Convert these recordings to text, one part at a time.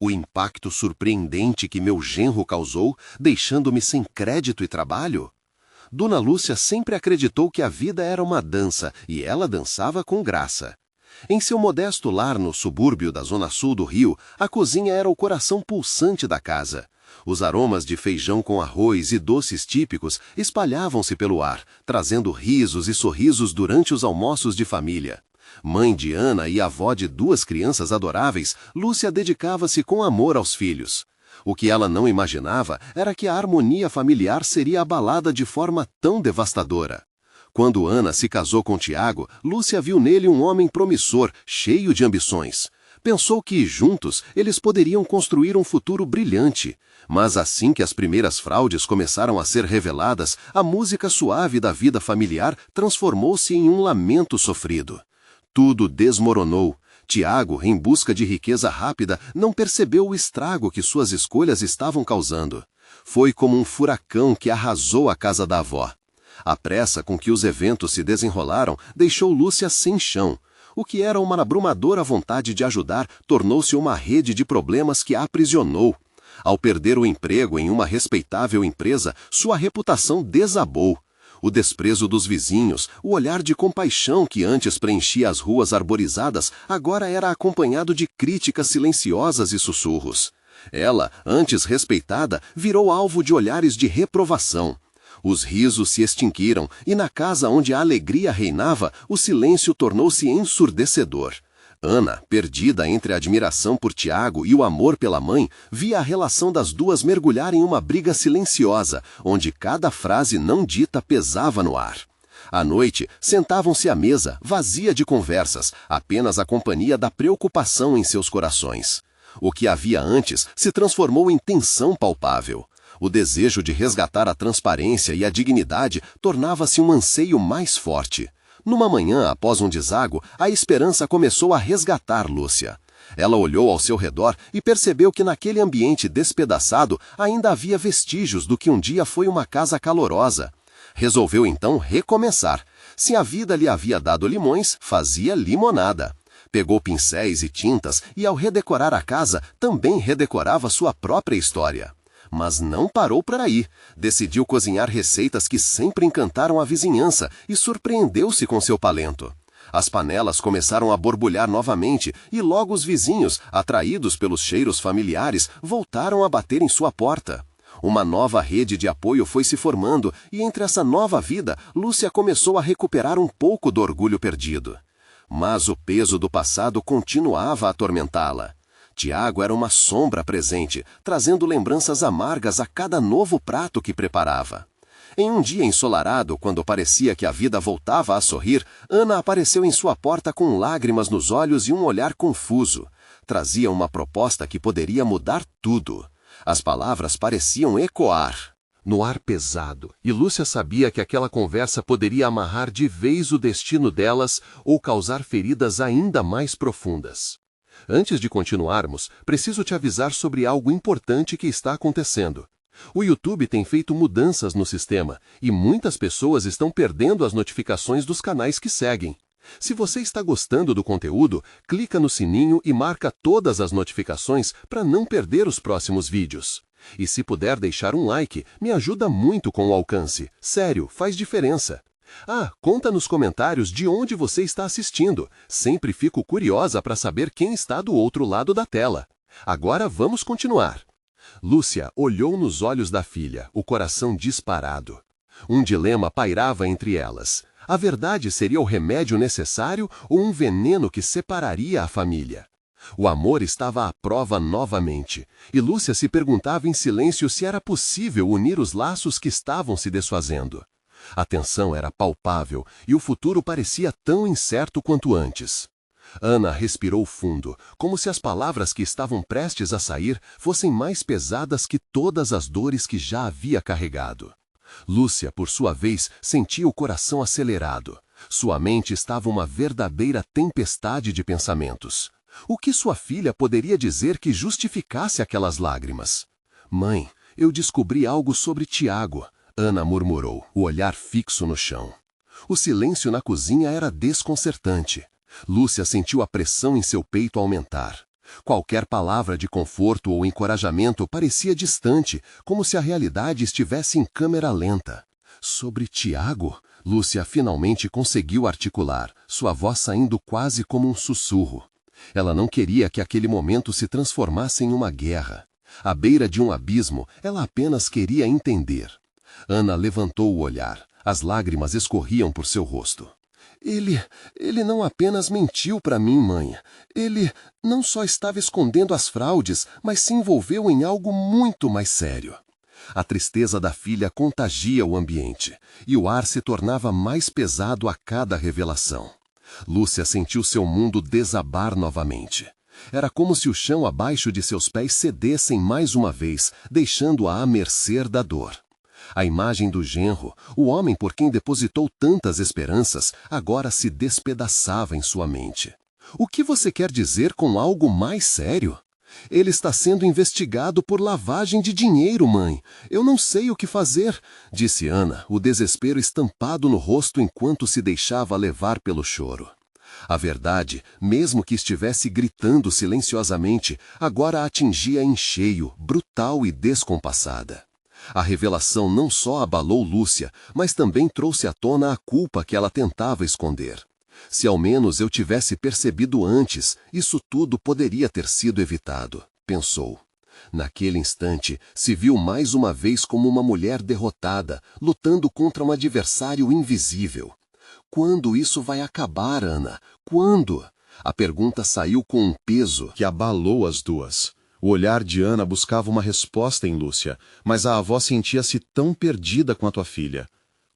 O impacto surpreendente que meu genro causou, deixando-me sem crédito e trabalho? Dona Lúcia sempre acreditou que a vida era uma dança e ela dançava com graça. Em seu modesto lar no subúrbio da zona sul do Rio, a cozinha era o coração pulsante da casa. Os aromas de feijão com arroz e doces típicos espalhavam-se pelo ar, trazendo risos e sorrisos durante os almoços de família. Mãe de Ana e avó de duas crianças adoráveis, Lúcia dedicava-se com amor aos filhos. O que ela não imaginava era que a harmonia familiar seria abalada de forma tão devastadora. Quando Ana se casou com Tiago, Lúcia viu nele um homem promissor, cheio de ambições. Pensou que, juntos, eles poderiam construir um futuro brilhante. Mas assim que as primeiras fraudes começaram a ser reveladas, a música suave da vida familiar transformou-se em um lamento sofrido. Tudo desmoronou. Tiago, em busca de riqueza rápida, não percebeu o estrago que suas escolhas estavam causando. Foi como um furacão que arrasou a casa da avó. A pressa com que os eventos se desenrolaram deixou Lúcia sem chão. O que era uma abrumadora vontade de ajudar tornou-se uma rede de problemas que a aprisionou. Ao perder o emprego em uma respeitável empresa, sua reputação desabou. O desprezo dos vizinhos, o olhar de compaixão que antes preenchia as ruas arborizadas, agora era acompanhado de críticas silenciosas e sussurros. Ela, antes respeitada, virou alvo de olhares de reprovação. Os risos se extinguiram e na casa onde a alegria reinava, o silêncio tornou-se ensurdecedor. Ana, perdida entre a admiração por Tiago e o amor pela mãe, via a relação das duas mergulhar em uma briga silenciosa, onde cada frase não dita pesava no ar. À noite, sentavam-se à mesa, vazia de conversas, apenas a companhia da preocupação em seus corações. O que havia antes se transformou em tensão palpável. O desejo de resgatar a transparência e a dignidade tornava-se um anseio mais forte. Numa manhã após um deságua, a esperança começou a resgatar Lúcia. Ela olhou ao seu redor e percebeu que naquele ambiente despedaçado ainda havia vestígios do que um dia foi uma casa calorosa. Resolveu então recomeçar. Se a vida lhe havia dado limões, fazia limonada. Pegou pincéis e tintas e, ao redecorar a casa, também redecorava sua própria história. Mas não parou por aí. Decidiu cozinhar receitas que sempre encantaram a vizinhança e surpreendeu-se com seu talento. As panelas começaram a borbulhar novamente e logo os vizinhos, atraídos pelos cheiros familiares, voltaram a bater em sua porta. Uma nova rede de apoio foi se formando e entre essa nova vida, Lúcia começou a recuperar um pouco do orgulho perdido. Mas o peso do passado continuava a atormentá-la. Tiago era uma sombra presente, trazendo lembranças amargas a cada novo prato que preparava. Em um dia ensolarado, quando parecia que a vida voltava a sorrir, Ana apareceu em sua porta com lágrimas nos olhos e um olhar confuso. Trazia uma proposta que poderia mudar tudo. As palavras pareciam ecoar no ar pesado, e Lúcia sabia que aquela conversa poderia amarrar de vez o destino delas ou causar feridas ainda mais profundas. Antes de continuarmos, preciso te avisar sobre algo importante que está acontecendo. O YouTube tem feito mudanças no sistema e muitas pessoas estão perdendo as notificações dos canais que seguem. Se você está gostando do conteúdo, clica no sininho e marca todas as notificações para não perder os próximos vídeos. E se puder deixar um like, me ajuda muito com o alcance. Sério, faz diferença. Conta nos comentários de onde você está assistindo. Sempre fico curiosa para saber quem está do outro lado da tela. Agora vamos continuar. Lúcia olhou nos olhos da filha, o coração disparado. Um dilema pairava entre elas. A verdade seria o remédio necessário ou um veneno que separaria a família? O amor estava à prova novamente, e Lúcia se perguntava em silêncio se era possível unir os laços que estavam se desfazendo. A tensão era palpável e o futuro parecia tão incerto quanto antes. Ana respirou fundo, como se as palavras que estavam prestes a sair fossem mais pesadas que todas as dores que já havia carregado. Lúcia, por sua vez, sentia o coração acelerado. Sua mente estava uma verdadeira tempestade de pensamentos. O que sua filha poderia dizer que justificasse aquelas lágrimas? Mãe, eu descobri algo sobre Tiago, Ana murmurou, o olhar fixo no chão. O silêncio na cozinha era desconcertante. Lúcia sentiu a pressão em seu peito aumentar. Qualquer palavra de conforto ou encorajamento parecia distante, como se a realidade estivesse em câmera lenta. Sobre Tiago, Lúcia finalmente conseguiu articular, sua voz saindo quase como um sussurro. Ela não queria que aquele momento se transformasse em uma guerra. À beira de um abismo, ela apenas queria entender. Ana levantou o olhar. As lágrimas escorriam por seu rosto. Ele não apenas mentiu para mim, mãe. Ele não só estava escondendo as fraudes, mas se envolveu em algo muito mais sério. A tristeza da filha contagia o ambiente, e o ar se tornava mais pesado a cada revelação. Lúcia sentiu seu mundo desabar novamente. Era como se o chão abaixo de seus pés cedessem mais uma vez, deixando-a à mercê da dor. A imagem do genro, o homem por quem depositou tantas esperanças, agora se despedaçava em sua mente. O que você quer dizer com algo mais sério? Ele está sendo investigado por lavagem de dinheiro, mãe. Eu não sei o que fazer, disse Ana, o desespero estampado no rosto enquanto se deixava levar pelo choro. A verdade, mesmo que estivesse gritando silenciosamente, agora a atingia em cheio, brutal e descompassada. A revelação não só abalou Lúcia, mas também trouxe à tona a culpa que ela tentava esconder. Se ao menos eu tivesse percebido antes, isso tudo poderia ter sido evitado, pensou. Naquele instante, se viu mais uma vez como uma mulher derrotada, lutando contra um adversário invisível. Quando isso vai acabar, Ana? Quando? A pergunta saiu com um peso que abalou as duas. O olhar de Ana buscava uma resposta em Lúcia, mas a avó sentia-se tão perdida quanto a filha.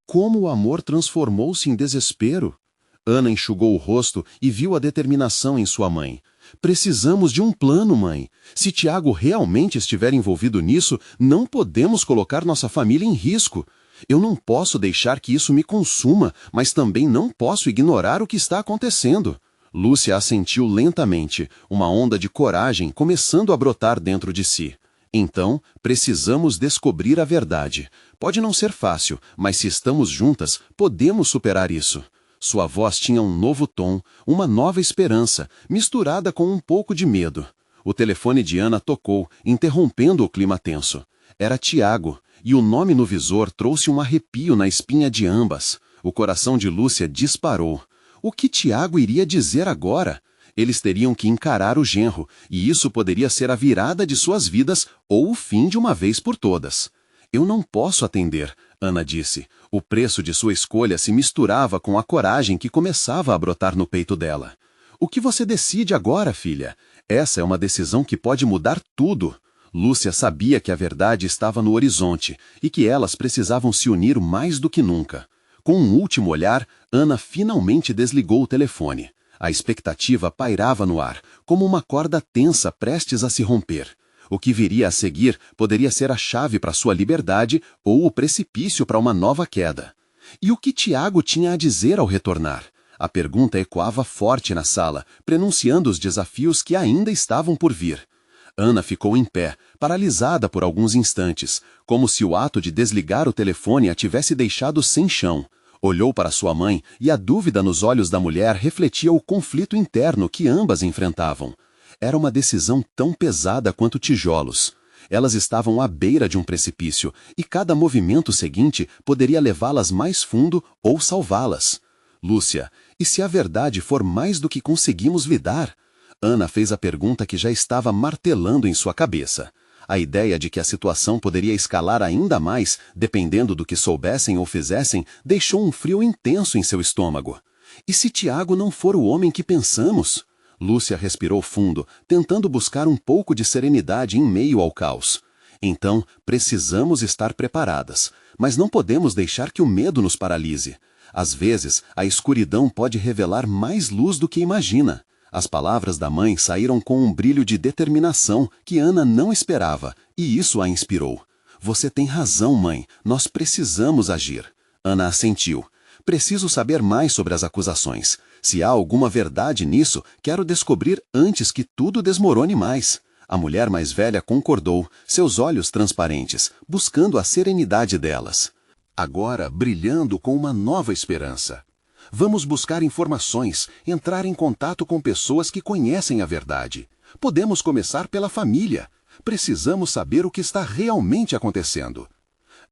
Como o amor transformou-se em desespero? Ana enxugou o rosto e viu a determinação em sua mãe. Precisamos de um plano, mãe. Se Tiago realmente estiver envolvido nisso, não podemos colocar nossa família em risco. Eu não posso deixar que isso me consuma, mas também não posso ignorar o que está acontecendo. Lúcia assentiu lentamente, uma onda de coragem começando a brotar dentro de si. Então, precisamos descobrir a verdade. Pode não ser fácil, mas se estamos juntas, podemos superar isso. Sua voz tinha um novo tom, uma nova esperança, misturada com um pouco de medo. O telefone de Ana tocou, interrompendo o clima tenso. Era Tiago, e o nome no visor trouxe um arrepio na espinha de ambas. O coração de Lúcia disparou. O que Tiago iria dizer agora? Eles teriam que encarar o genro, e isso poderia ser a virada de suas vidas ou o fim de uma vez por todas. Eu não posso atender, Ana disse. O preço de sua escolha se misturava com a coragem que começava a brotar no peito dela. O que você decide agora, filha? Essa é uma decisão que pode mudar tudo. Lúcia sabia que a verdade estava no horizonte e que elas precisavam se unir mais do que nunca. Com um último olhar, Ana finalmente desligou o telefone. A expectativa pairava no ar, como uma corda tensa prestes a se romper. O que viria a seguir poderia ser a chave para sua liberdade ou o precipício para uma nova queda. E o que Tiago tinha a dizer ao retornar? A pergunta ecoava forte na sala, prenunciando os desafios que ainda estavam por vir. Ana ficou em pé, paralisada por alguns instantes, como se o ato de desligar o telefone a tivesse deixado sem chão. Olhou para sua mãe e a dúvida nos olhos da mulher refletia o conflito interno que ambas enfrentavam. Era uma decisão tão pesada quanto tijolos. Elas estavam à beira de um precipício, e cada movimento seguinte poderia levá-las mais fundo ou salvá-las. Lúcia, e se a verdade for mais do que conseguimos lidar? Ana fez a pergunta que já estava martelando em sua cabeça. A ideia de que a situação poderia escalar ainda mais, dependendo do que soubessem ou fizessem, deixou um frio intenso em seu estômago. E se Tiago não for o homem que pensamos? Lúcia respirou fundo, tentando buscar um pouco de serenidade em meio ao caos. Então, precisamos estar preparadas, mas não podemos deixar que o medo nos paralise. Às vezes, a escuridão pode revelar mais luz do que imagina. As palavras da mãe saíram com um brilho de determinação que Ana não esperava, e isso a inspirou. Você tem razão, mãe. Nós precisamos agir. Ana assentiu. Preciso saber mais sobre as acusações. Se há alguma verdade nisso, quero descobrir antes que tudo desmorone mais. A mulher mais velha concordou, seus olhos transparentes, buscando a serenidade delas. Agora brilhando com uma nova esperança. Vamos buscar informações, entrar em contato com pessoas que conhecem a verdade. Podemos começar pela família. Precisamos saber o que está realmente acontecendo.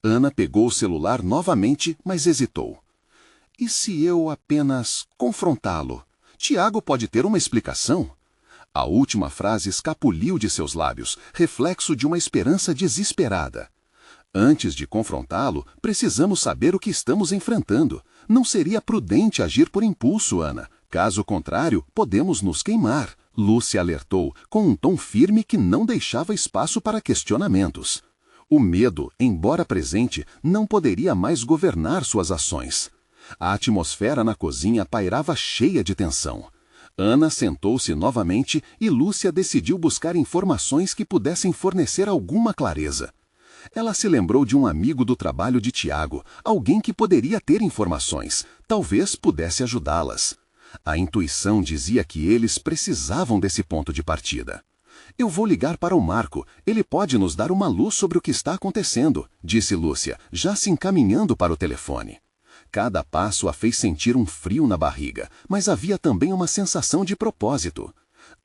Ana pegou o celular novamente, mas hesitou. E se eu apenas confrontá-lo? Tiago pode ter uma explicação? A última frase escapuliu de seus lábios, reflexo de uma esperança desesperada. Antes de confrontá-lo, precisamos saber o que estamos enfrentando. Não seria prudente agir por impulso, Ana. Caso contrário, podemos nos queimar. Lúcia alertou, com um tom firme que não deixava espaço para questionamentos. O medo, embora presente, não poderia mais governar suas ações. A atmosfera na cozinha pairava cheia de tensão. Ana sentou-se novamente e Lúcia decidiu buscar informações que pudessem fornecer alguma clareza. Ela se lembrou de um amigo do trabalho de Tiago, alguém que poderia ter informações, talvez pudesse ajudá-las. A intuição dizia que eles precisavam desse ponto de partida. Eu vou ligar para o Marco, ele pode nos dar uma luz sobre o que está acontecendo, disse Lúcia, já se encaminhando para o telefone. Cada passo a fez sentir um frio na barriga, mas havia também uma sensação de propósito.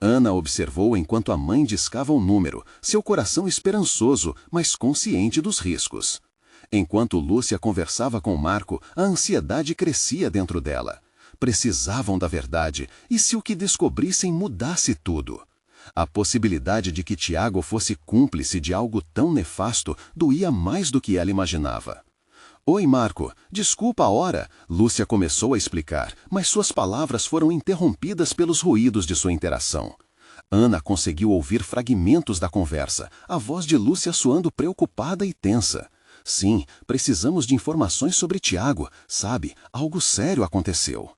Ana observou enquanto a mãe discava o número, seu coração esperançoso, mas consciente dos riscos. Enquanto Lúcia conversava com Marco, a ansiedade crescia dentro dela. Precisavam da verdade, e se o que descobrissem mudasse tudo? A possibilidade de que Tiago fosse cúmplice de algo tão nefasto doía mais do que ela imaginava. Oi, Marco. Desculpa a hora. Lúcia começou a explicar, mas suas palavras foram interrompidas pelos ruídos de sua interação. Ana conseguiu ouvir fragmentos da conversa, a voz de Lúcia soando preocupada e tensa. Sim, precisamos de informações sobre Tiago. Sabe, algo sério aconteceu.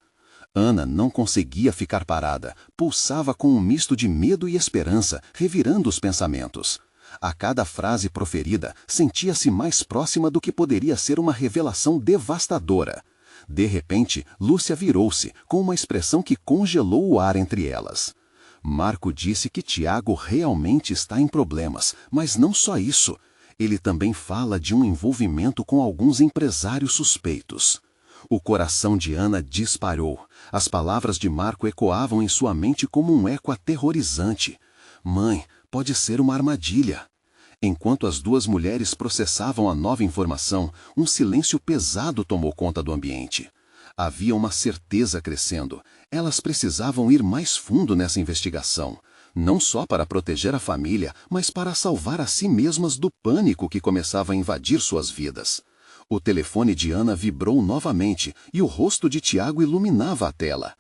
Ana não conseguia ficar parada, pulsava com um misto de medo e esperança, revirando os pensamentos. A cada frase proferida, sentia-se mais próxima do que poderia ser uma revelação devastadora. De repente, Lúcia virou-se, com uma expressão que congelou o ar entre elas. Marco disse que Tiago realmente está em problemas, mas não só isso. Ele também fala de um envolvimento com alguns empresários suspeitos. O coração de Ana disparou. As palavras de Marco ecoavam em sua mente como um eco aterrorizante. Mãe, pode ser uma armadilha. Enquanto as duas mulheres processavam a nova informação, um silêncio pesado tomou conta do ambiente. Havia uma certeza crescendo. Elas precisavam ir mais fundo nessa investigação. Não só para proteger a família, mas para salvar a si mesmas do pânico que começava a invadir suas vidas. O telefone de Ana vibrou novamente e o rosto de Tiago iluminava a tela.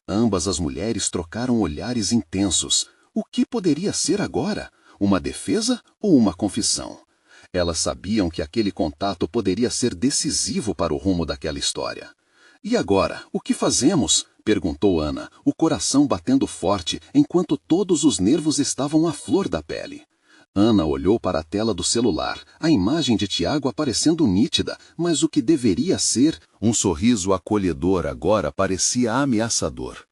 Ambas as mulheres trocaram olhares intensos. O que poderia ser agora? Uma defesa ou uma confissão? Elas sabiam que aquele contato poderia ser decisivo para o rumo daquela história. E agora, o que fazemos? Perguntou Ana, o coração batendo forte enquanto todos os nervos estavam à flor da pele. Ana olhou para a tela do celular, a imagem de Tiago aparecendo nítida, mas o que deveria ser um sorriso acolhedor agora parecia ameaçador.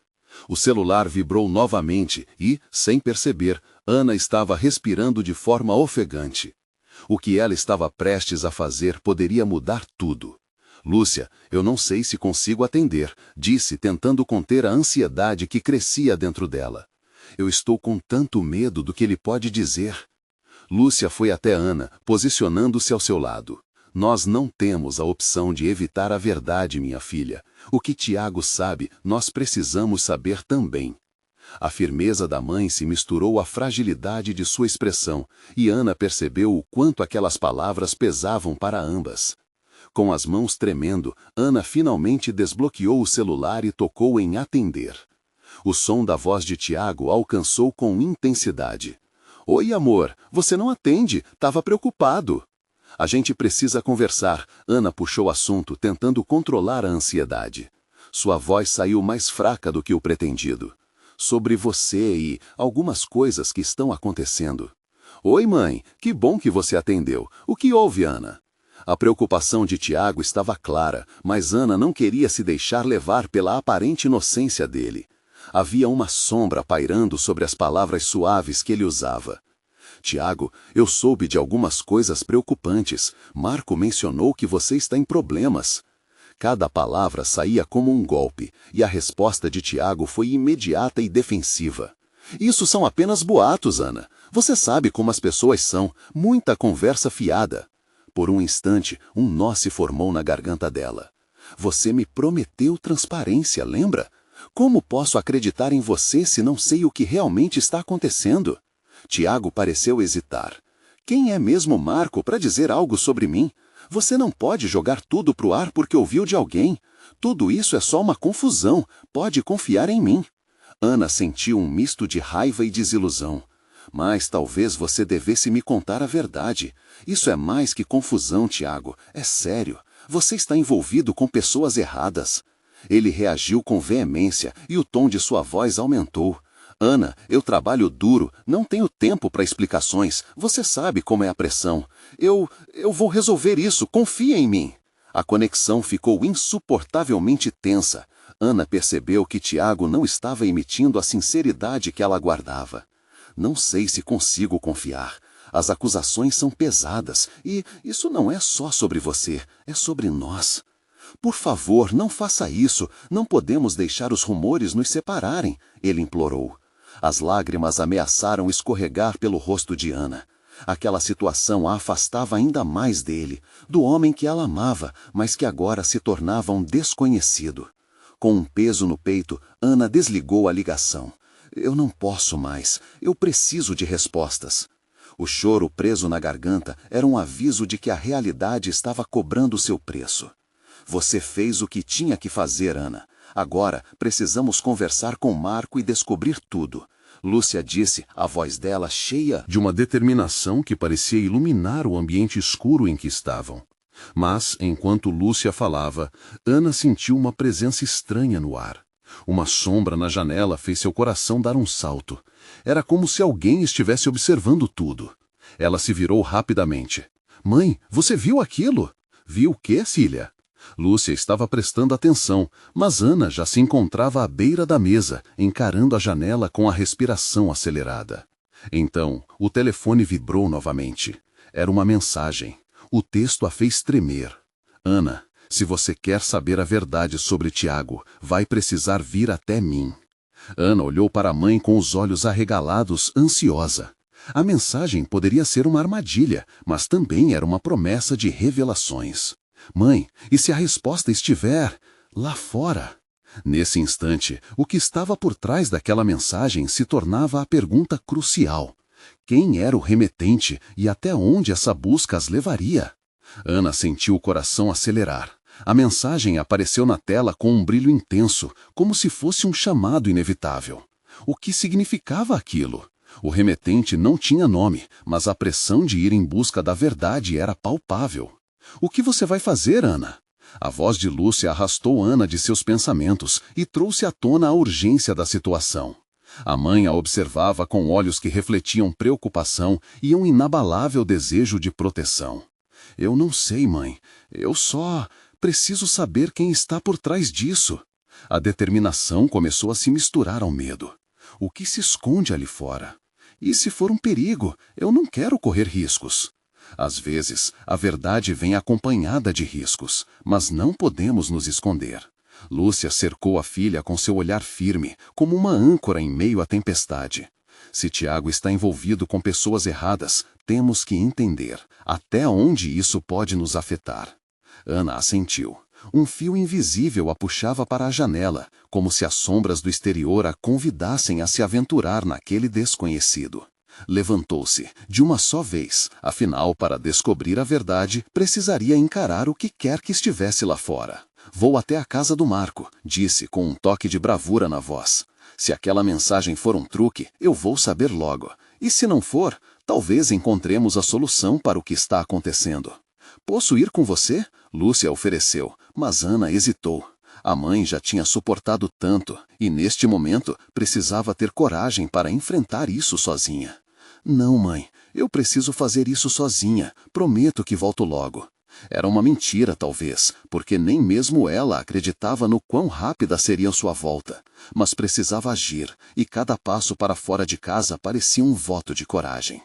O celular vibrou novamente e, sem perceber, Ana estava respirando de forma ofegante. O que ela estava prestes a fazer poderia mudar tudo. Lúcia, eu não sei se consigo atender, disse, tentando conter a ansiedade que crescia dentro dela. Eu estou com tanto medo do que ele pode dizer. Lúcia foi até Ana, posicionando-se ao seu lado. Nós não temos a opção de evitar a verdade, minha filha. O que Tiago sabe, nós precisamos saber também. A firmeza da mãe se misturou à fragilidade de sua expressão, e Ana percebeu o quanto aquelas palavras pesavam para ambas. Com as mãos tremendo, Ana finalmente desbloqueou o celular e tocou em atender. O som da voz de Tiago alcançou com intensidade. Oi, amor, você não atende, estava preocupado. A gente precisa conversar. Ana puxou o assunto, tentando controlar a ansiedade. Sua voz saiu mais fraca do que o pretendido. Sobre você e algumas coisas que estão acontecendo. Oi, mãe, que bom que você atendeu. O que houve, Ana? A preocupação de Tiago estava clara, mas Ana não queria se deixar levar pela aparente inocência dele. Havia uma sombra pairando sobre as palavras suaves que ele usava. Tiago, eu soube de algumas coisas preocupantes. Marco mencionou que você está em problemas. Cada palavra saía como um golpe, e a resposta de Tiago foi imediata e defensiva. Isso são apenas boatos, Ana. Você sabe como as pessoas são, muita conversa fiada. Por um instante, um nó se formou na garganta dela. Você me prometeu transparência, lembra? Como posso acreditar em você se não sei o que realmente está acontecendo? Tiago pareceu hesitar. Quem é mesmo Marco para dizer algo sobre mim? Você não pode jogar tudo pro ar porque ouviu de alguém. Tudo isso é só uma confusão. Pode confiar em mim. Ana sentiu um misto de raiva e desilusão. Mas talvez você devesse me contar a verdade. Isso é mais que confusão, Tiago. É sério. Você está envolvido com pessoas erradas. Ele reagiu com veemência e o tom de sua voz aumentou. Ana, eu trabalho duro, não tenho tempo para explicações. Você sabe como é a pressão. Eu vou resolver isso, confia em mim. A conexão ficou insuportavelmente tensa. Ana percebeu que Tiago não estava emitindo a sinceridade que ela aguardava. Não sei se consigo confiar. As acusações são pesadas e isso não é só sobre você, é sobre nós. Por favor, não faça isso. Não podemos deixar os rumores nos separarem, ele implorou. As lágrimas ameaçaram escorregar pelo rosto de Ana. Aquela situação a afastava ainda mais dele, do homem que ela amava, mas que agora se tornava um desconhecido. Com um peso no peito, Ana desligou a ligação. Eu não posso mais. Eu preciso de respostas. O choro preso na garganta era um aviso de que a realidade estava cobrando seu preço. Você fez o que tinha que fazer, Ana. Agora precisamos conversar com Marco e descobrir tudo. Lúcia disse, a voz dela cheia de uma determinação que parecia iluminar o ambiente escuro em que estavam. Mas, enquanto Lúcia falava, Ana sentiu uma presença estranha no ar. Uma sombra na janela fez seu coração dar um salto. Era como se alguém estivesse observando tudo. Ela se virou rapidamente. Mãe, você viu aquilo? Viu o quê, filha? Lúcia estava prestando atenção, mas Ana já se encontrava à beira da mesa, encarando a janela com a respiração acelerada. Então, o telefone vibrou novamente. Era uma mensagem. O texto a fez tremer. Ana, se você quer saber a verdade sobre Tiago, vai precisar vir até mim. Ana olhou para a mãe com os olhos arregalados, ansiosa. A mensagem poderia ser uma armadilha, mas também era uma promessa de revelações. Mãe, e se a resposta estiver lá fora? Nesse instante, o que estava por trás daquela mensagem se tornava a pergunta crucial. Quem era o remetente e até onde essa busca as levaria? Ana sentiu o coração acelerar. A mensagem apareceu na tela com um brilho intenso, como se fosse um chamado inevitável. O que significava aquilo? O remetente não tinha nome, mas a pressão de ir em busca da verdade era palpável. O que você vai fazer, Ana? A voz de Lúcia arrastou Ana de seus pensamentos e trouxe à tona a urgência da situação. A mãe a observava com olhos que refletiam preocupação e um inabalável desejo de proteção. Eu não sei, mãe. Eu só preciso saber quem está por trás disso. A determinação começou a se misturar ao medo. O que se esconde ali fora? E se for um perigo, eu não quero correr riscos. Às vezes, a verdade vem acompanhada de riscos, mas não podemos nos esconder. Lúcia cercou a filha com seu olhar firme, como uma âncora em meio à tempestade. Se Tiago está envolvido com pessoas erradas, temos que entender até onde isso pode nos afetar. Ana assentiu. Um fio invisível a puxava para a janela, como se as sombras do exterior a convidassem a se aventurar naquele desconhecido. Levantou-se, de uma só vez, afinal, para descobrir a verdade, precisaria encarar o que quer que estivesse lá fora. Vou até a casa do Marco, disse com um toque de bravura na voz. Se aquela mensagem for um truque, eu vou saber logo. E se não for, talvez encontremos a solução para o que está acontecendo. Posso ir com você? Lúcia ofereceu, mas Ana hesitou. A mãe já tinha suportado tanto, e neste momento precisava ter coragem para enfrentar isso sozinha. Não, mãe, eu preciso fazer isso sozinha, prometo que volto logo. Era uma mentira, talvez, porque nem mesmo ela acreditava no quão rápida seria sua volta. Mas precisava agir, e cada passo para fora de casa parecia um voto de coragem.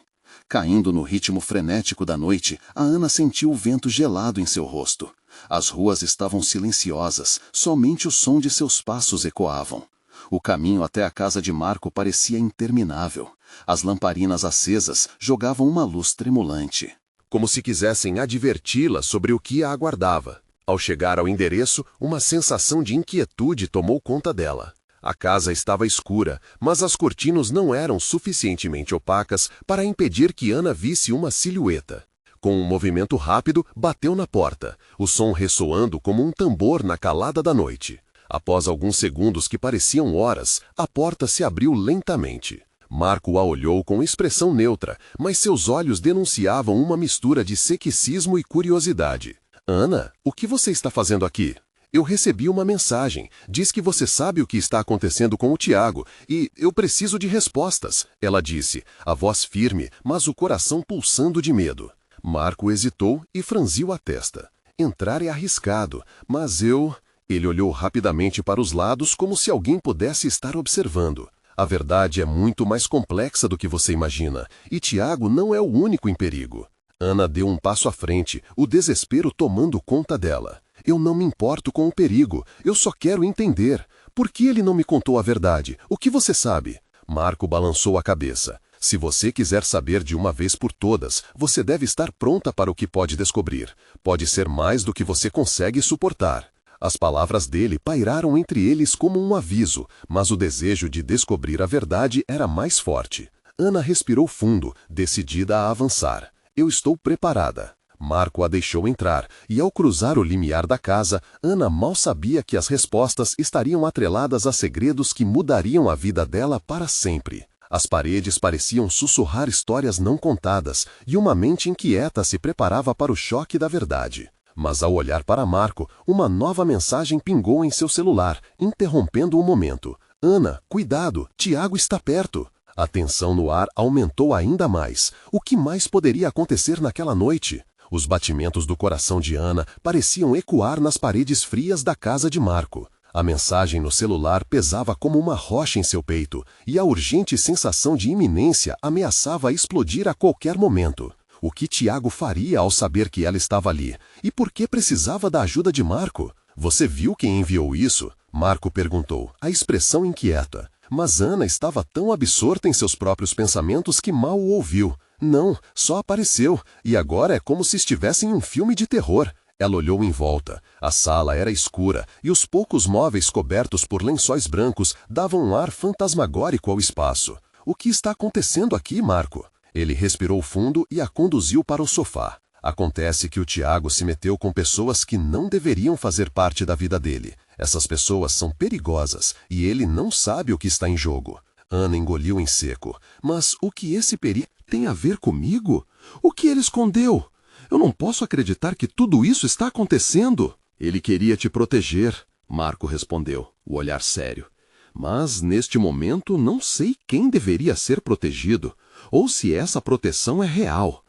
Caindo no ritmo frenético da noite, a Ana sentiu o vento gelado em seu rosto. As ruas estavam silenciosas, somente o som de seus passos ecoavam. O caminho até a casa de Marco parecia interminável. As lamparinas acesas jogavam uma luz tremulante, como se quisessem adverti-la sobre o que a aguardava. Ao chegar ao endereço, uma sensação de inquietude tomou conta dela. A casa estava escura, mas as cortinas não eram suficientemente opacas para impedir que Ana visse uma silhueta. Com um movimento rápido, bateu na porta, o som ressoando como um tambor na calada da noite. Após alguns segundos que pareciam horas, a porta se abriu lentamente. Marco a olhou com expressão neutra, mas seus olhos denunciavam uma mistura de ceticismo e curiosidade. Ana, o que você está fazendo aqui? Eu recebi uma mensagem. Diz que você sabe o que está acontecendo com o Tiago e eu preciso de respostas, ela disse, a voz firme, mas o coração pulsando de medo. Marco hesitou e franziu a testa. Entrar é arriscado, mas eu... Ele olhou rapidamente para os lados como se alguém pudesse estar observando. A verdade é muito mais complexa do que você imagina, e Tiago não é o único em perigo. Ana deu um passo à frente, o desespero tomando conta dela. Eu não me importo com o perigo, eu só quero entender. Por que ele não me contou a verdade? O que você sabe? Marco balançou a cabeça. Se você quiser saber de uma vez por todas, você deve estar pronta para o que pode descobrir. Pode ser mais do que você consegue suportar. As palavras dele pairaram entre eles como um aviso, mas o desejo de descobrir a verdade era mais forte. Ana respirou fundo, decidida a avançar. Eu estou preparada. Marco a deixou entrar, e ao cruzar o limiar da casa, Ana mal sabia que as respostas estariam atreladas a segredos que mudariam a vida dela para sempre. As paredes pareciam sussurrar histórias não contadas, e uma mente inquieta se preparava para o choque da verdade. Mas ao olhar para Marco, uma nova mensagem pingou em seu celular, interrompendo o momento. Ana, cuidado, Tiago está perto. A tensão no ar aumentou ainda mais. O que mais poderia acontecer naquela noite? Os batimentos do coração de Ana pareciam ecoar nas paredes frias da casa de Marco. A mensagem no celular pesava como uma rocha em seu peito, e a urgente sensação de iminência ameaçava explodir a qualquer momento. O que Tiago faria ao saber que ela estava ali? E por que precisava da ajuda de Marco? Você viu quem enviou isso? Marco perguntou, a expressão inquieta. Mas Ana estava tão absorta em seus próprios pensamentos que mal o ouviu. Não, só apareceu, e agora é como se estivesse em um filme de terror. Ela olhou em volta. A sala era escura, e os poucos móveis cobertos por lençóis brancos davam um ar fantasmagórico ao espaço. O que está acontecendo aqui, Marco? Ele respirou fundo e a conduziu para o sofá. Acontece que o Tiago se meteu com pessoas que não deveriam fazer parte da vida dele. Essas pessoas são perigosas e ele não sabe o que está em jogo. Ana engoliu em seco. Mas o que esse perigo tem a ver comigo? O que ele escondeu? Eu não posso acreditar que tudo isso está acontecendo. Ele queria te proteger, Marco respondeu, o olhar sério. Mas, neste momento, não sei quem deveria ser protegido, ou se essa proteção é real.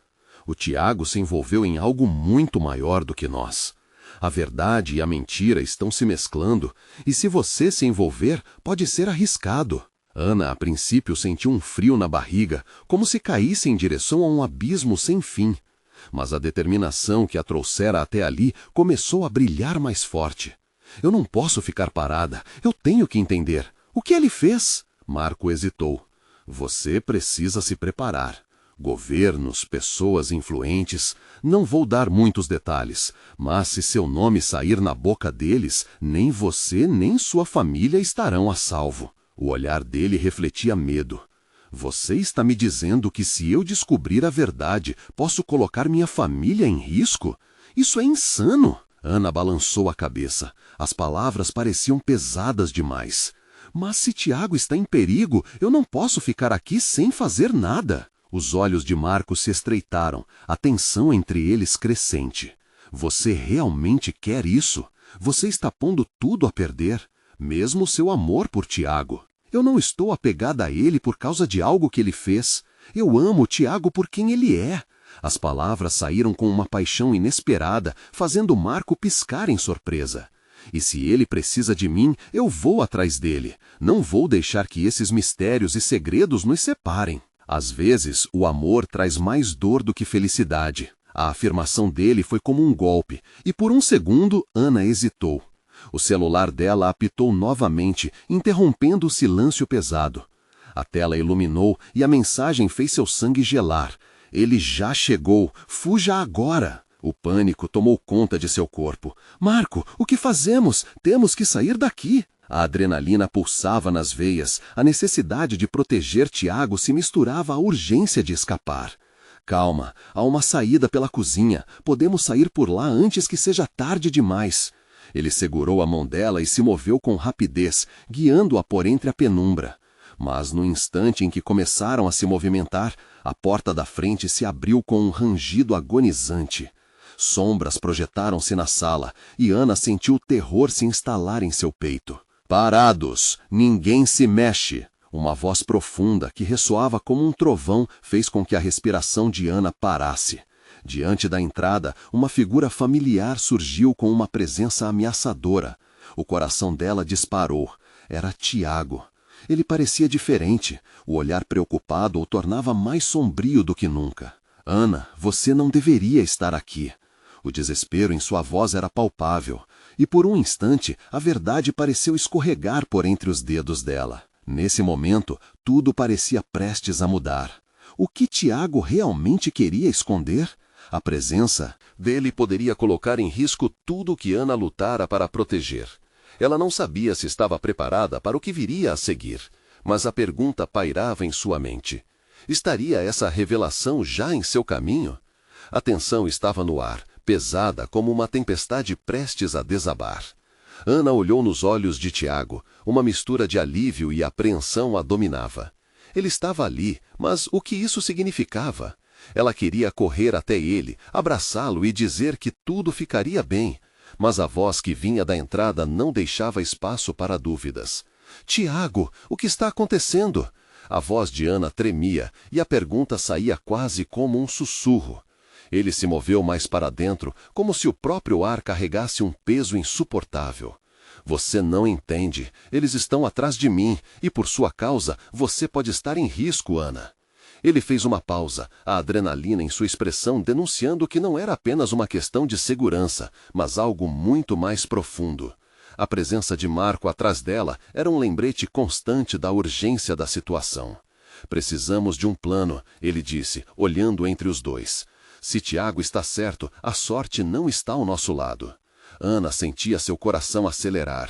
O Tiago se envolveu em algo muito maior do que nós. A verdade e a mentira estão se mesclando, e se você se envolver, pode ser arriscado. Ana, a princípio, sentiu um frio na barriga, como se caísse em direção a um abismo sem fim. Mas a determinação que a trouxera até ali começou a brilhar mais forte. Eu não posso ficar parada, eu tenho que entender. O que ele fez? Marco hesitou. Você precisa se preparar. Governos, pessoas influentes, não vou dar muitos detalhes, mas se seu nome sair na boca deles, nem você nem sua família estarão a salvo. O olhar dele refletia medo. Você está me dizendo que se eu descobrir a verdade, posso colocar minha família em risco? Isso é insano! Ana balançou a cabeça. As palavras pareciam pesadas demais. Mas se Tiago está em perigo, eu não posso ficar aqui sem fazer nada. Os olhos de Marco se estreitaram, a tensão entre eles crescente. Você realmente quer isso? Você está pondo tudo a perder, mesmo seu amor por Tiago. Eu não estou apegada a ele por causa de algo que ele fez. Eu amo Tiago por quem ele é. As palavras saíram com uma paixão inesperada, fazendo Marco piscar em surpresa. E se ele precisa de mim, eu vou atrás dele. Não vou deixar que esses mistérios e segredos nos separem. Às vezes, o amor traz mais dor do que felicidade. A afirmação dele foi como um golpe, e por um segundo, Ana hesitou. O celular dela apitou novamente, interrompendo o silêncio pesado. A tela iluminou e a mensagem fez seu sangue gelar. Ele já chegou, fuja agora! O pânico tomou conta de seu corpo. Marco, o que fazemos? Temos que sair daqui! A adrenalina pulsava nas veias, a necessidade de proteger Tiago se misturava à urgência de escapar. Calma, há uma saída pela cozinha, podemos sair por lá antes que seja tarde demais. Ele segurou a mão dela e se moveu com rapidez, guiando-a por entre a penumbra. Mas no instante em que começaram a se movimentar, a porta da frente se abriu com um rangido agonizante. Sombras projetaram-se na sala e Ana sentiu o terror se instalar em seu peito. Parados! Ninguém se mexe! Uma voz profunda, que ressoava como um trovão, fez com que a respiração de Ana parasse. Diante da entrada, uma figura familiar surgiu com uma presença ameaçadora. O coração dela disparou. Era Tiago. Ele parecia diferente. O olhar preocupado o tornava mais sombrio do que nunca. Ana, você não deveria estar aqui. O desespero em sua voz era palpável. E por um instante, a verdade pareceu escorregar por entre os dedos dela. Nesse momento, tudo parecia prestes a mudar. O que Tiago realmente queria esconder? A presença dele poderia colocar em risco tudo o que Ana lutara para proteger. Ela não sabia se estava preparada para o que viria a seguir, mas a pergunta pairava em sua mente. Estaria essa revelação já em seu caminho? A tensão estava no ar, pesada como uma tempestade prestes a desabar. Ana olhou nos olhos de Tiago. Uma mistura de alívio e apreensão a dominava. Ele estava ali, mas o que isso significava? Ela queria correr até ele, abraçá-lo e dizer que tudo ficaria bem. Mas a voz que vinha da entrada não deixava espaço para dúvidas. Tiago, o que está acontecendo? A voz de Ana tremia e a pergunta saía quase como um sussurro. Ele se moveu mais para dentro, como se o próprio ar carregasse um peso insuportável. Você não entende. Eles estão atrás de mim, e por sua causa, você pode estar em risco, Ana. Ele fez uma pausa, a adrenalina em sua expressão denunciando que não era apenas uma questão de segurança, mas algo muito mais profundo. A presença de Marco atrás dela era um lembrete constante da urgência da situação. Precisamos de um plano, ele disse, olhando entre os dois. Se Tiago está certo, a sorte não está ao nosso lado. Ana sentia seu coração acelerar.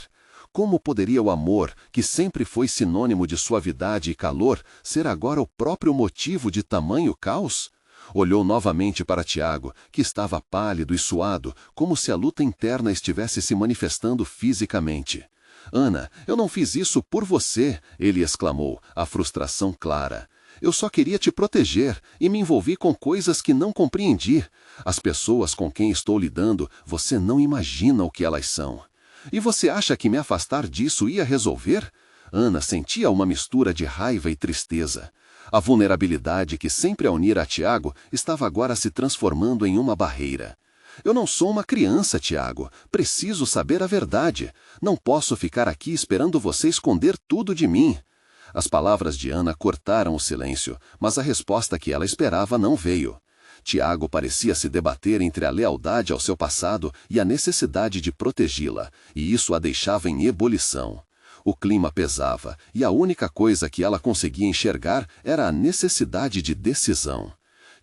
Como poderia o amor, que sempre foi sinônimo de suavidade e calor, ser agora o próprio motivo de tamanho caos? Olhou novamente para Tiago, que estava pálido e suado, como se a luta interna estivesse se manifestando fisicamente. Ana, eu não fiz isso por você, ele exclamou, a frustração clara. Eu só queria te proteger e me envolvi com coisas que não compreendi. As pessoas com quem estou lidando, você não imagina o que elas são. E você acha que me afastar disso ia resolver? Ana sentia uma mistura de raiva e tristeza. A vulnerabilidade que sempre a unira a Tiago estava agora se transformando em uma barreira. Eu não sou uma criança, Tiago. Preciso saber a verdade. Não posso ficar aqui esperando você esconder tudo de mim. As palavras de Ana cortaram o silêncio, mas a resposta que ela esperava não veio. Tiago parecia se debater entre a lealdade ao seu passado e a necessidade de protegê-la, e isso a deixava em ebulição. O clima pesava, e a única coisa que ela conseguia enxergar era a necessidade de decisão.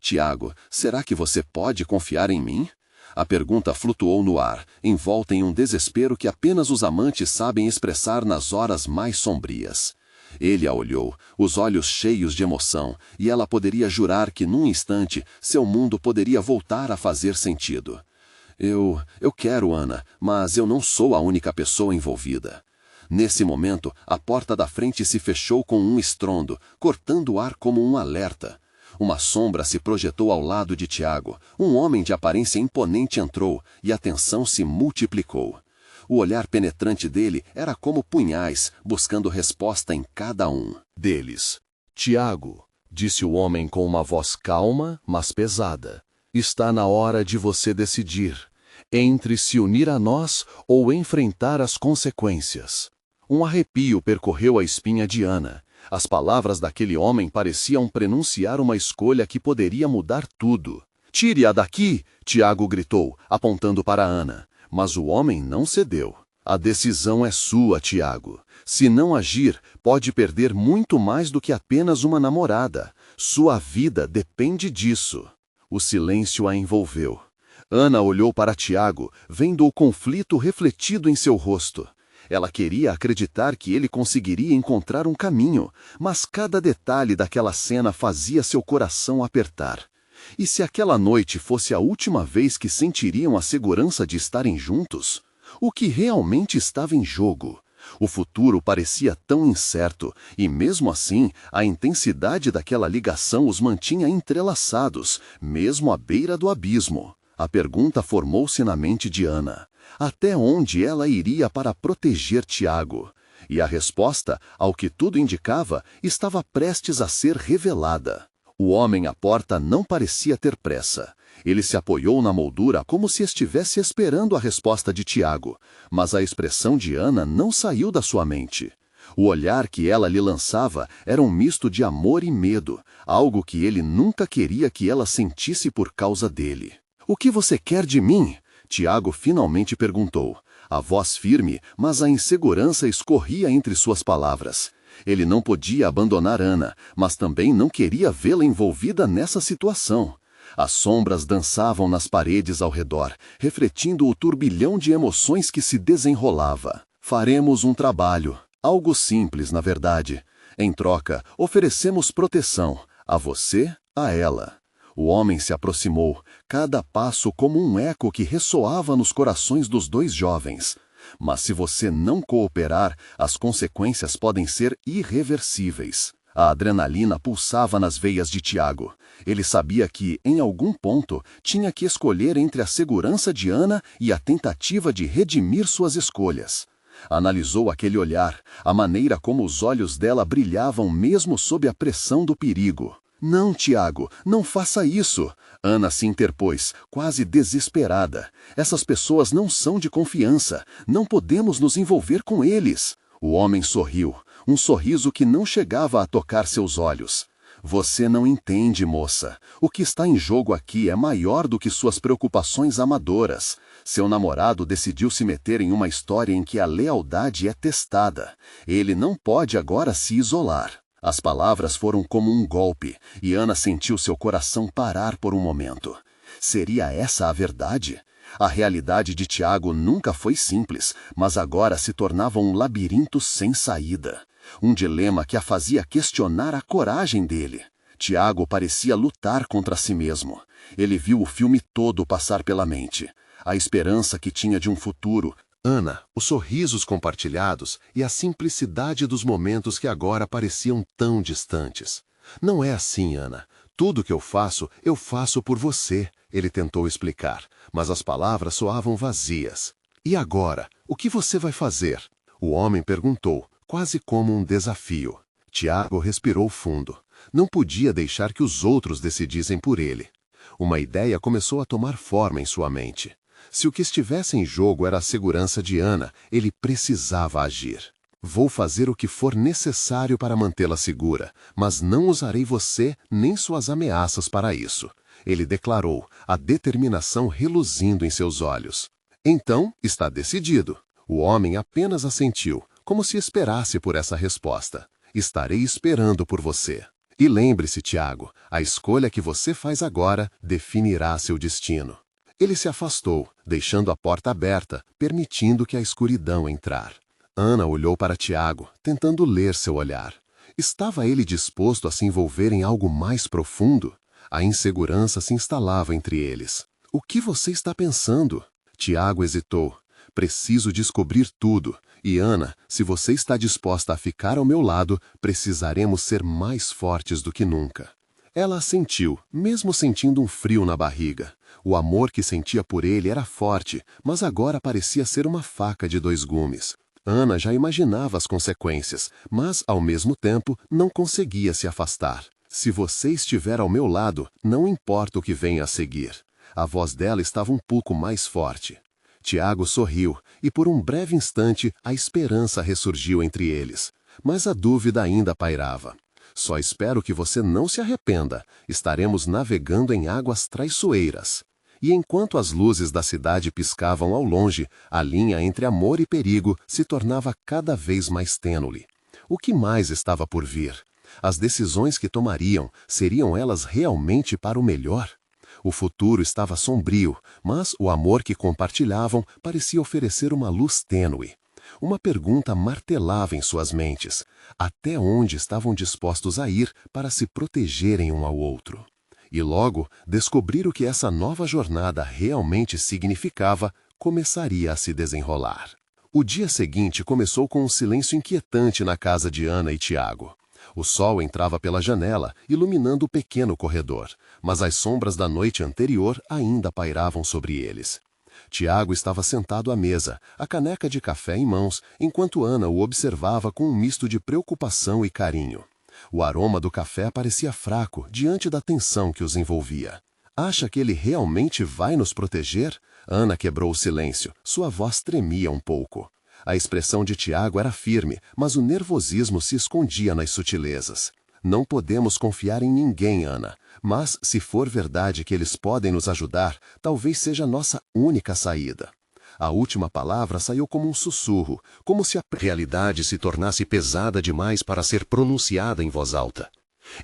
Tiago, será que você pode confiar em mim? A pergunta flutuou no ar, envolta em um desespero que apenas os amantes sabem expressar nas horas mais sombrias. Ele a olhou, os olhos cheios de emoção, e ela poderia jurar que num instante seu mundo poderia voltar a fazer sentido. Eu quero, Ana, mas eu não sou a única pessoa envolvida. Nesse momento, a porta da frente se fechou com um estrondo, cortando o ar como um alerta. Uma sombra se projetou ao lado de Tiago. Um homem de aparência imponente entrou, e a tensão se multiplicou. O olhar penetrante dele era como punhais, buscando resposta em cada um deles. Tiago, disse o homem com uma voz calma, mas pesada. Está na hora de você decidir, entre se unir a nós ou enfrentar as consequências. Um arrepio percorreu a espinha de Ana. As palavras daquele homem pareciam prenunciar uma escolha que poderia mudar tudo. Tire-a daqui! Tiago gritou, apontando para Ana. Mas o homem não cedeu. A decisão é sua, Tiago. Se não agir, pode perder muito mais do que apenas uma namorada. Sua vida depende disso. O silêncio a envolveu. Ana olhou para Tiago, vendo o conflito refletido em seu rosto. Ela queria acreditar que ele conseguiria encontrar um caminho, mas cada detalhe daquela cena fazia seu coração apertar. E se aquela noite fosse a última vez que sentiriam a segurança de estarem juntos? O que realmente estava em jogo? O futuro parecia tão incerto, e mesmo assim, a intensidade daquela ligação os mantinha entrelaçados, mesmo à beira do abismo. A pergunta formou-se na mente de Ana. Até onde ela iria para proteger Tiago? E a resposta, ao que tudo indicava, estava prestes a ser revelada. O homem à porta não parecia ter pressa. Ele se apoiou na moldura como se estivesse esperando a resposta de Tiago, mas a expressão de Ana não saiu da sua mente. O olhar que ela lhe lançava era um misto de amor e medo, algo que ele nunca queria que ela sentisse por causa dele. "O que você quer de mim?" Tiago finalmente perguntou. A voz firme, mas a insegurança escorria entre suas palavras. Ele não podia abandonar Ana, mas também não queria vê-la envolvida nessa situação. As sombras dançavam nas paredes ao redor, refletindo o turbilhão de emoções que se desenrolava. "Faremos um trabalho. Algo simples, na verdade. Em troca, oferecemos proteção. A você, a ela." O homem se aproximou, cada passo como um eco que ressoava nos corações dos dois jovens. "Mas se você não cooperar, as consequências podem ser irreversíveis." A adrenalina pulsava nas veias de Tiago. Ele sabia que, em algum ponto, tinha que escolher entre a segurança de Ana e a tentativa de redimir suas escolhas. Analisou aquele olhar, a maneira como os olhos dela brilhavam mesmo sob a pressão do perigo. "Não, Tiago, não faça isso!" Ana se interpôs, quase desesperada. "Essas pessoas não são de confiança. Não podemos nos envolver com eles." O homem sorriu, um sorriso que não chegava a tocar seus olhos. "Você não entende, moça. O que está em jogo aqui é maior do que suas preocupações amadoras. Seu namorado decidiu se meter em uma história em que a lealdade é testada. Ele não pode agora se isolar." As palavras foram como um golpe, e Ana sentiu seu coração parar por um momento. Seria essa a verdade? A realidade de Tiago nunca foi simples, mas agora se tornava um labirinto sem saída. Um dilema que a fazia questionar a coragem dele. Tiago parecia lutar contra si mesmo. Ele viu o filme todo passar pela mente. A esperança que tinha de um futuro, Ana, os sorrisos compartilhados e a simplicidade dos momentos que agora pareciam tão distantes. "Não é assim, Ana. Tudo que eu faço por você", ele tentou explicar, mas as palavras soavam vazias. "E agora, o que você vai fazer?" O homem perguntou, quase como um desafio. Tiago respirou fundo. Não podia deixar que os outros decidissem por ele. Uma ideia começou a tomar forma em sua mente. Se o que estivesse em jogo era a segurança de Ana, ele precisava agir. "Vou fazer o que for necessário para mantê-la segura, mas não usarei você nem suas ameaças para isso", ele declarou, a determinação reluzindo em seus olhos. "Então, está decidido." O homem apenas assentiu, como se esperasse por essa resposta. "Estarei esperando por você. E lembre-se, Tiago, a escolha que você faz agora definirá seu destino." Ele se afastou, deixando a porta aberta, permitindo que a escuridão entrar. Ana olhou para Tiago, tentando ler seu olhar. Estava ele disposto a se envolver em algo mais profundo? A insegurança se instalava entre eles. "O que você está pensando?" Tiago hesitou. "Preciso descobrir tudo. E Ana, se você está disposta a ficar ao meu lado, precisaremos ser mais fortes do que nunca." Ela assentiu, mesmo sentindo um frio na barriga. O amor que sentia por ele era forte, mas agora parecia ser uma faca de dois gumes. Ana já imaginava as consequências, mas, ao mesmo tempo, não conseguia se afastar. "Se você estiver ao meu lado, não importa o que venha a seguir." A voz dela estava um pouco mais forte. Tiago sorriu, e por um breve instante a esperança ressurgiu entre eles. Mas a dúvida ainda pairava. "Só espero que você não se arrependa. Estaremos navegando em águas traiçoeiras." E enquanto as luzes da cidade piscavam ao longe, a linha entre amor e perigo se tornava cada vez mais tênue. O que mais estava por vir? As decisões que tomariam, seriam elas realmente para o melhor? O futuro estava sombrio, mas o amor que compartilhavam parecia oferecer uma luz tênue. Uma pergunta martelava em suas mentes: até onde estavam dispostos a ir para se protegerem um ao outro? E logo, descobrir o que essa nova jornada realmente significava começaria a se desenrolar. O dia seguinte começou com um silêncio inquietante na casa de Ana e Tiago. O sol entrava pela janela, iluminando o pequeno corredor, mas as sombras da noite anterior ainda pairavam sobre eles. Tiago estava sentado à mesa, a caneca de café em mãos, enquanto Ana o observava com um misto de preocupação e carinho. O aroma do café parecia fraco diante da tensão que os envolvia. Acha que ele realmente vai nos proteger? Ana quebrou o silêncio, sua voz tremia um pouco. A expressão de Tiago era firme, mas o nervosismo se escondia nas sutilezas. Não podemos confiar em ninguém, Ana, mas se for verdade que eles podem nos ajudar, talvez seja nossa única saída. A última palavra saiu como um sussurro, como se a realidade se tornasse pesada demais para ser pronunciada em voz alta.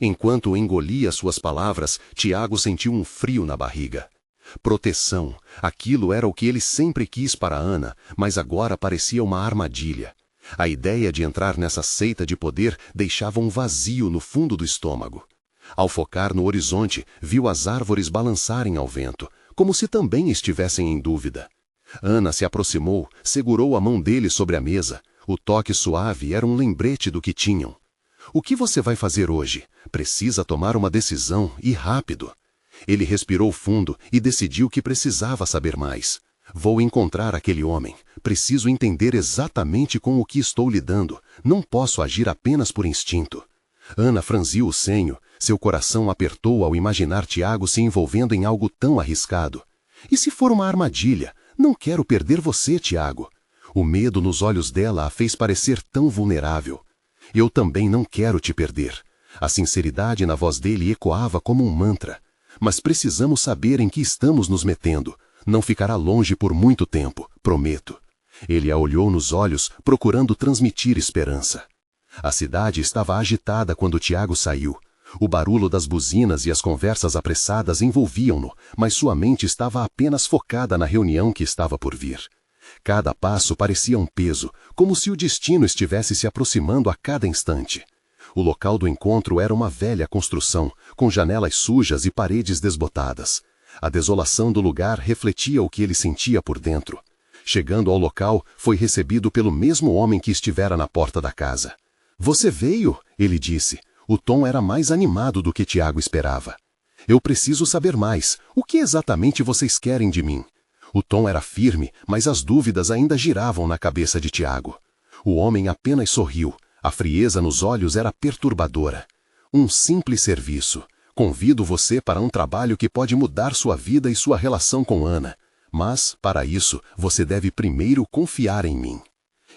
Enquanto engolia suas palavras, Tiago sentiu um frio na barriga. Proteção, aquilo era o que ele sempre quis para Ana, mas agora parecia uma armadilha. A ideia de entrar nessa seita de poder deixava um vazio no fundo do estômago. Ao focar no horizonte, viu as árvores balançarem ao vento, como se também estivessem em dúvida. Ana se aproximou, segurou a mão dele sobre a mesa. O toque suave era um lembrete do que tinham. O que você vai fazer hoje? Precisa tomar uma decisão, e rápido. Ele respirou fundo e decidiu que precisava saber mais. Vou encontrar aquele homem. Preciso entender exatamente com o que estou lidando. Não posso agir apenas por instinto. Ana franziu o senho. Seu coração apertou ao imaginar Tiago se envolvendo em algo tão arriscado. E se for uma armadilha? Não quero perder você, Tiago. O medo nos olhos dela a fez parecer tão vulnerável. Eu também não quero te perder. A sinceridade na voz dele ecoava como um mantra. Mas precisamos saber em que estamos nos metendo. Não ficará longe por muito tempo, prometo. Ele a olhou nos olhos, procurando transmitir esperança. A cidade estava agitada quando Tiago saiu. O barulho das buzinas e as conversas apressadas envolviam-no, mas sua mente estava apenas focada na reunião que estava por vir. Cada passo parecia um peso, como se o destino estivesse se aproximando a cada instante. O local do encontro era uma velha construção, com janelas sujas e paredes desbotadas. A desolação do lugar refletia o que ele sentia por dentro. Chegando ao local, foi recebido pelo mesmo homem que estivera na porta da casa. "Você veio?" ele disse. O tom era mais animado do que Tiago esperava. "Eu preciso saber mais. O que exatamente vocês querem de mim?" O tom era firme, mas as dúvidas ainda giravam na cabeça de Tiago. O homem apenas sorriu. A frieza nos olhos era perturbadora. "Um simples serviço. Convido você para um trabalho que pode mudar sua vida e sua relação com Ana. Mas, para isso, você deve primeiro confiar em mim."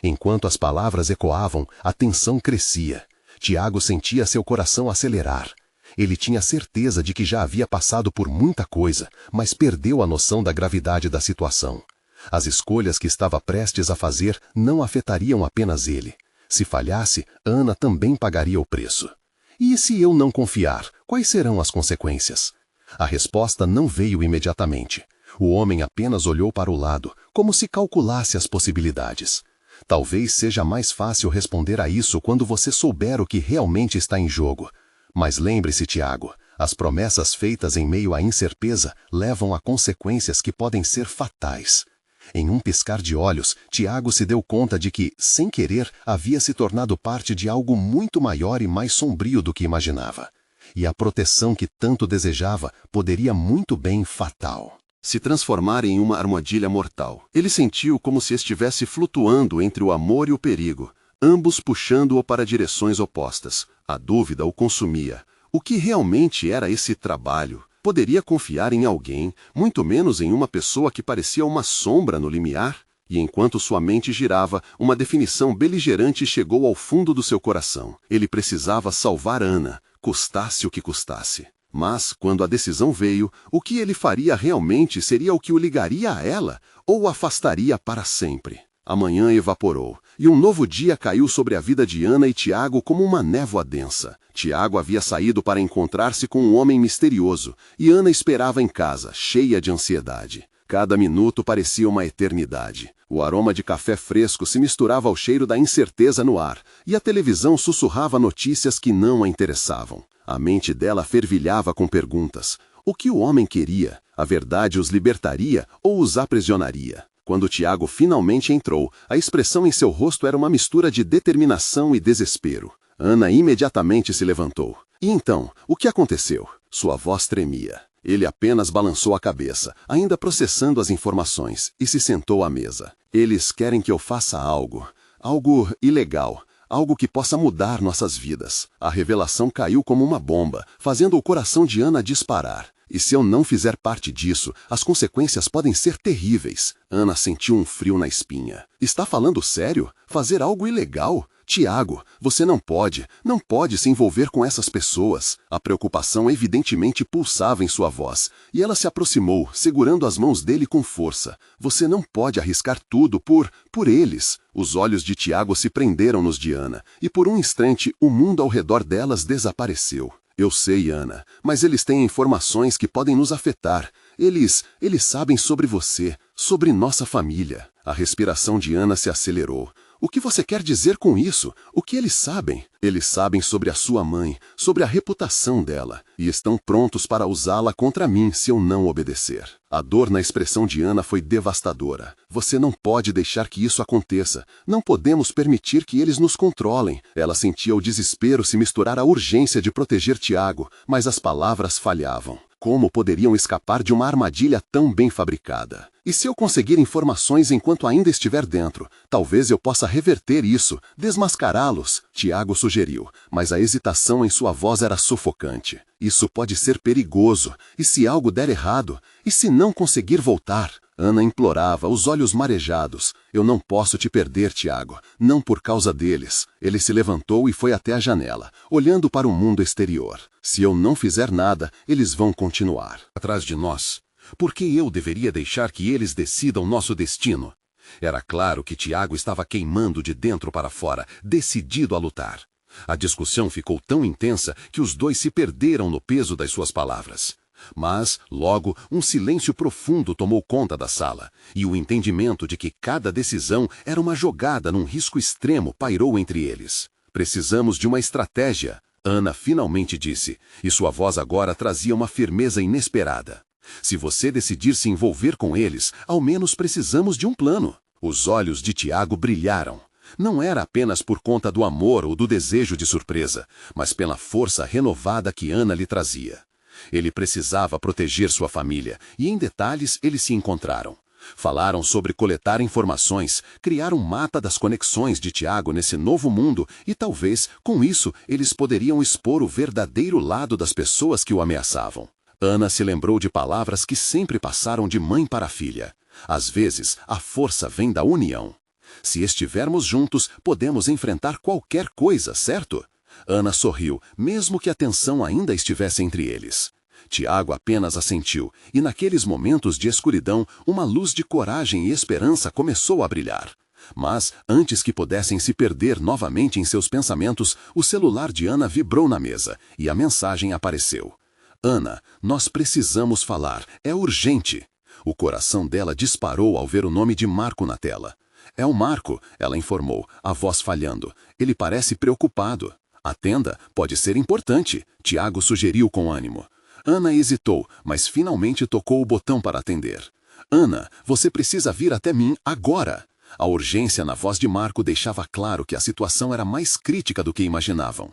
Enquanto as palavras ecoavam, a tensão crescia. Tiago sentia seu coração acelerar. Ele tinha certeza de que já havia passado por muita coisa, mas perdeu a noção da gravidade da situação. As escolhas que estava prestes a fazer não afetariam apenas ele. Se falhasse, Ana também pagaria o preço. E se eu não confiar, quais serão as consequências? A resposta não veio imediatamente. O homem apenas olhou para o lado, como se calculasse as possibilidades. Talvez seja mais fácil responder a isso quando você souber o que realmente está em jogo. Mas lembre-se, Tiago, as promessas feitas em meio à incerteza levam a consequências que podem ser fatais. Em um piscar de olhos, Tiago se deu conta de que, sem querer, havia se tornado parte de algo muito maior e mais sombrio do que imaginava. E a proteção que tanto desejava poderia muito bem fatal. Se transformar em uma armadilha mortal. Ele sentiu como se estivesse flutuando entre o amor e o perigo, ambos puxando-o para direções opostas. A dúvida o consumia. O que realmente era esse trabalho? Poderia confiar em alguém, muito menos em uma pessoa que parecia uma sombra no limiar? E enquanto sua mente girava, uma definição beligerante chegou ao fundo do seu coração. Ele precisava salvar Ana, custasse o que custasse. Mas, quando a decisão veio, o que ele faria realmente seria o que o ligaria a ela ou o afastaria para sempre. A manhã evaporou, e um novo dia caiu sobre a vida de Ana e Tiago como uma névoa densa. Tiago havia saído para encontrar-se com um homem misterioso, e Ana esperava em casa, cheia de ansiedade. Cada minuto parecia uma eternidade. O aroma de café fresco se misturava ao cheiro da incerteza no ar, e a televisão sussurrava notícias que não a interessavam. A mente dela fervilhava com perguntas. O que o homem queria? A verdade os libertaria ou os aprisionaria? Quando Tiago finalmente entrou, a expressão em seu rosto era uma mistura de determinação e desespero. Ana imediatamente se levantou. E então, o que aconteceu? Sua voz tremia. Ele apenas balançou a cabeça, ainda processando as informações, e se sentou à mesa. Eles querem que eu faça algo ilegal. Algo que possa mudar nossas vidas. A revelação caiu como uma bomba, fazendo o coração de Ana disparar. E se eu não fizer parte disso, as consequências podem ser terríveis. Ana sentiu um frio na espinha. Está falando sério? Fazer algo ilegal? Tiago, você não pode se envolver com essas pessoas. A preocupação evidentemente pulsava em sua voz, e ela se aproximou, segurando as mãos dele com força. Você não pode arriscar tudo por eles. Os olhos de Tiago se prenderam nos de Ana, e por um instante o mundo ao redor delas desapareceu. Eu sei, Ana, mas eles têm informações que podem nos afetar. Eles sabem sobre você, sobre nossa família. A respiração de Ana se acelerou. O que você quer dizer com isso? O que eles sabem? Eles sabem sobre a sua mãe, sobre a reputação dela, e estão prontos para usá-la contra mim se eu não obedecer. A dor na expressão de Ana foi devastadora. Você não pode deixar que isso aconteça. Não podemos permitir que eles nos controlem. Ela sentia o desespero se misturar à urgência de proteger Tiago, mas as palavras falhavam. Como poderiam escapar de uma armadilha tão bem fabricada? E se eu conseguir informações enquanto ainda estiver dentro, talvez eu possa reverter isso, desmascará-los, Tiago sugeriu, mas a hesitação em sua voz era sufocante. Isso pode ser perigoso. E se algo der errado? E se não conseguir voltar? Ana implorava, os olhos marejados. Eu não posso te perder, Tiago. Não por causa deles. Ele se levantou e foi até a janela, olhando para o mundo exterior. Se eu não fizer nada, eles vão continuar atrás de nós. Por que eu deveria deixar que eles decidam nosso destino? Era claro que Tiago estava queimando de dentro para fora, decidido a lutar. A discussão ficou tão intensa que os dois se perderam no peso das suas palavras. Mas, logo, um silêncio profundo tomou conta da sala, e o entendimento de que cada decisão era uma jogada num risco extremo pairou entre eles. Precisamos de uma estratégia, Ana finalmente disse, e sua voz agora trazia uma firmeza inesperada. Se você decidir se envolver com eles, ao menos precisamos de um plano. Os olhos de Tiago brilharam. Não era apenas por conta do amor ou do desejo de surpresa, mas pela força renovada que Ana lhe trazia. Ele precisava proteger sua família, e em detalhes eles se encontraram. Falaram sobre coletar informações, criar um mapa das conexões de Tiago nesse novo mundo e talvez, com isso, eles poderiam expor o verdadeiro lado das pessoas que o ameaçavam. Ana se lembrou de palavras que sempre passaram de mãe para filha. Às vezes, a força vem da união. Se estivermos juntos, podemos enfrentar qualquer coisa, certo? Ana sorriu, mesmo que a tensão ainda estivesse entre eles. Tiago apenas assentiu, e naqueles momentos de escuridão, uma luz de coragem e esperança começou a brilhar. Mas, antes que pudessem se perder novamente em seus pensamentos, o celular de Ana vibrou na mesa, e a mensagem apareceu. Ana, nós precisamos falar, é urgente. O coração dela disparou ao ver o nome de Marco na tela. É o Marco, ela informou, a voz falhando. Ele parece preocupado. Atenda, pode ser importante, Tiago sugeriu com ânimo. Ana hesitou, mas finalmente tocou o botão para atender. Ana, você precisa vir até mim agora. A urgência na voz de Marco deixava claro que a situação era mais crítica do que imaginavam.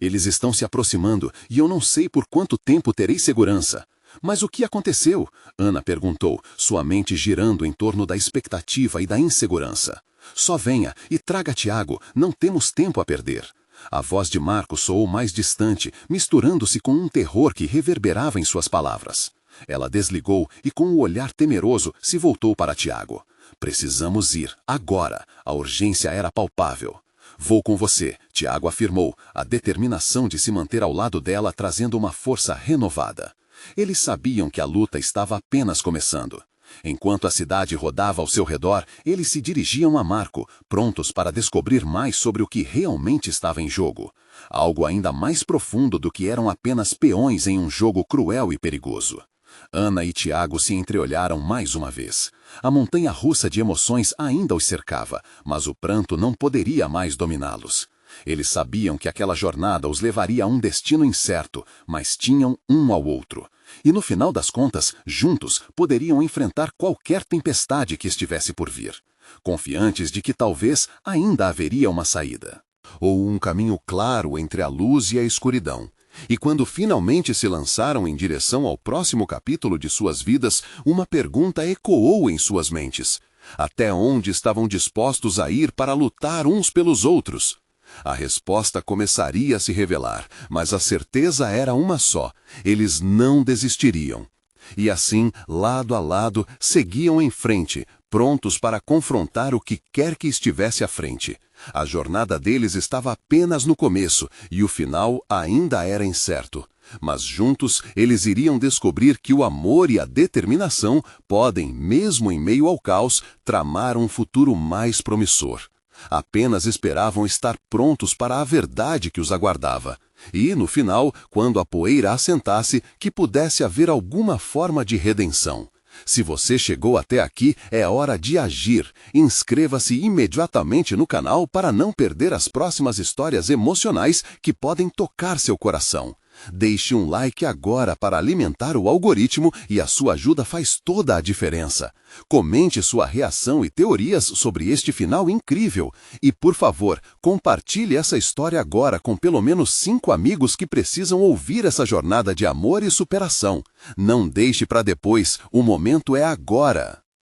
Eles estão se aproximando e eu não sei por quanto tempo terei segurança. Mas o que aconteceu? Ana perguntou, sua mente girando em torno da expectativa e da insegurança. Só venha e traga Tiago, não temos tempo a perder. A voz de Marco soou mais distante, misturando-se com um terror que reverberava em suas palavras. Ela desligou e, com o olhar temeroso, se voltou para Tiago. Precisamos ir, agora. A urgência era palpável. Vou com você, Tiago afirmou, a determinação de se manter ao lado dela trazendo uma força renovada. Eles sabiam que a luta estava apenas começando. Enquanto a cidade rodava ao seu redor, eles se dirigiam a Marco, prontos para descobrir mais sobre o que realmente estava em jogo. Algo ainda mais profundo do que eram apenas peões em um jogo cruel e perigoso. Ana e Tiago se entreolharam mais uma vez. A montanha-russa de emoções ainda os cercava, mas o pranto não poderia mais dominá-los. Eles sabiam que aquela jornada os levaria a um destino incerto, mas tinham um ao outro. E no final das contas, juntos, poderiam enfrentar qualquer tempestade que estivesse por vir, confiantes de que talvez ainda haveria uma saída. Ou um caminho claro entre a luz e a escuridão. E quando finalmente se lançaram em direção ao próximo capítulo de suas vidas, uma pergunta ecoou em suas mentes. Até onde estavam dispostos a ir para lutar uns pelos outros? A resposta começaria a se revelar, mas a certeza era uma só: eles não desistiriam. E assim, lado a lado, seguiam em frente, prontos para confrontar o que quer que estivesse à frente. A jornada deles estava apenas no começo e o final ainda era incerto. Mas juntos eles iriam descobrir que o amor e a determinação podem, mesmo em meio ao caos, tramar um futuro mais promissor. Apenas esperavam estar prontos para a verdade que os aguardava. E, no final, quando a poeira assentasse, que pudesse haver alguma forma de redenção. Se você chegou até aqui, é hora de agir. Inscreva-se imediatamente no canal para não perder as próximas histórias emocionais que podem tocar seu coração. Deixe um like agora para alimentar o algoritmo e a sua ajuda faz toda a diferença. Comente sua reação e teorias sobre este final incrível. E, por favor, compartilhe essa história agora com pelo menos 5 amigos que precisam ouvir essa jornada de amor e superação. Não deixe para depois, o momento é agora.